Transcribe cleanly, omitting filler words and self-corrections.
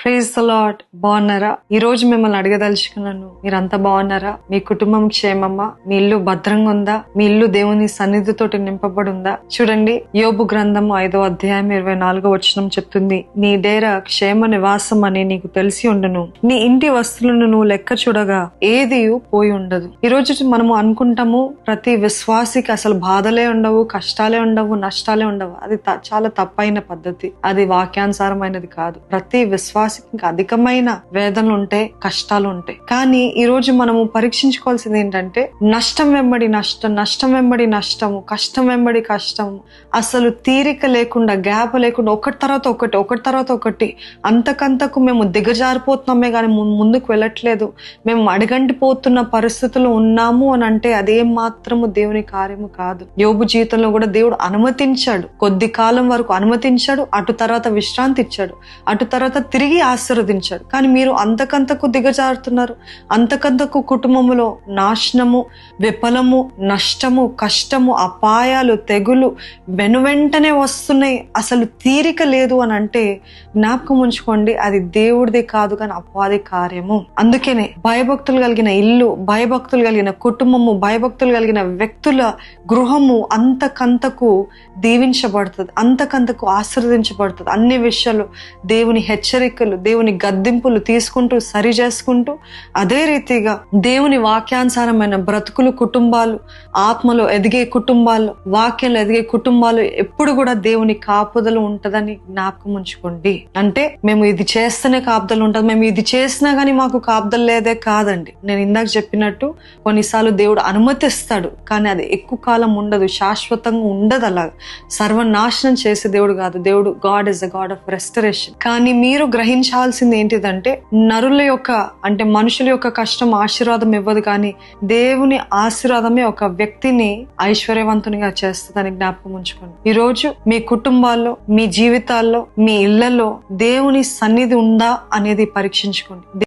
Praise the lord. బాగున్నారా? ఈ రోజు మిమ్మల్ని అడగదలుచుకున్నాను, మీరంతా బాగున్నారా? మీ కుటుంబం క్షేమమ్మా? మీ ఇల్లు భద్రంగా ఉందా? మీ ఇల్లు దేవుని సన్నిధితోటి నింపబడి ఉందా? చూడండి, యోబు గ్రంథము 5వ అధ్యాయం 24వ వచనం చెప్తుంది, నీ డేరా క్షేమ నివాసం అని నీకు తెలిసి ఉండును, నీ ఇంటి వస్తువులను నువ్వు లెక్క చూడగా ఏది పోయి ఉండదు. ఈ రోజు మనము అనుకుంటాము ప్రతి విశ్వాసికి అసలు బాధలే ఉండవు, కష్టాలే ఉండవు, నష్టాలే ఉండవు. అది చాలా తప్పైన పద్ధతి. అది వాక్యానుసారమైనది కాదు. ప్రతి విశ్వాసికి ఇంకా అధికమైన వేదనలు ఉంటాయి, కష్టాలు ఉంటాయి. కానీ ఈ రోజు మనము పరీక్షించుకోవాల్సింది ఏంటంటే, నష్టం వెంబడి నష్టం, నష్టం వెంబడి నష్టము, కష్టం వెంబడి కష్టము, అసలు తీరిక లేకుండా, గ్యాప్ లేకుండా ఒకటి తర్వాత ఒకటి అంతకంతకు మేము దిగజారిపోతున్నామే కానీ ముందుకు వెళ్ళట్లేదు. మేము అడగంటిపోతున్న పరిస్థితుల్లో ఉన్నాము అని అంటే అదేం మాత్రము దేవుని కార్యము కాదు. యోబు జీవితంలో కూడా దేవుడు అనుమతించాడు, కొద్ది కాలం వరకు అనుమతించాడు, అటు తర్వాత విశ్రాంతి ఇచ్చాడు, అటు తర్వాత తిరిగి ఆశీర్వదించాడు. కానీ మీరు అంతకంతకు దిగజారుతున్నారు. అంతకంతకు కుటుంబంలో నాశనము, విఫలము, నష్టము, కష్టము, అపాయాలు, తెగులు వెనువెంటనే వస్తున్నాయి. అసలు తీరిక లేదు అని అంటే జ్ఞాపకం ఉంచుకోండి, అది దేవుడిది కాదు కానీ అపవాది కార్యము. అందుకనే భయభక్తులు కలిగిన ఇల్లు, భయభక్తులు కలిగిన కుటుంబము, భయభక్తులు కలిగిన వ్యక్తుల గృహము అంతకంతకు దీవించబడుతుంది, అంతకంతకు ఆశీర్వదించబడుతుంది. అన్ని విషయాలు దేవుని హెచ్చరికలు, దేవుని గద్దింపులు తీసుకుంటూ సరి చేసుకుంటూ, అదే రీతిగా దేవుని వాక్యానుసారమైన బ్రతుకులు, కుటుంబాలు, ఆత్మలో ఎదిగే కుటుంబాలు, వాక్యంలో ఎదిగే కుటుంబాలు ఎప్పుడు కూడా దేవుని కాపుదలు ఉంటదని జ్ఞాపకం ఉంచుకోండి. అంటే మేము ఇది చేస్తేనే కాపుదలు ఉంటుంది, మేము ఇది చేసినా గానీ మాకు కాపుదలు లేదే కాదండి. నేను ఇందాక చెప్పినట్టు కొన్నిసార్లు దేవుడు అనుమతిస్తాడు, కానీ అది ఎక్కువ కాలం ఉండదు, శాశ్వతంగా ఉండదు. అలాగా సర్వనాశనం చేసే దేవుడు కాదు. దేవుడు God is a God of restoration. కానీ మీరు గ్రహించాల్సింది ఏంటిదంటే, నరుల యొక్క అంటే మనుషుల యొక్క కష్టం ఆశీర్వాదం ఇవ్వదు, కానీ దేవుని ఆశీర్వాదమే ఒక వ్యక్తిని ఐశ్వర్యవంతునిగా చేస్తుందని జ్ఞాపకం ఉంచుకోండి. ఈ రోజు మీ కుటుంబాల్లో, మీ జీవితాల్లో, మీ ఇళ్లలో దేవుని సన్నిధి ఉందా అనేది పరీక్షించుకోండి.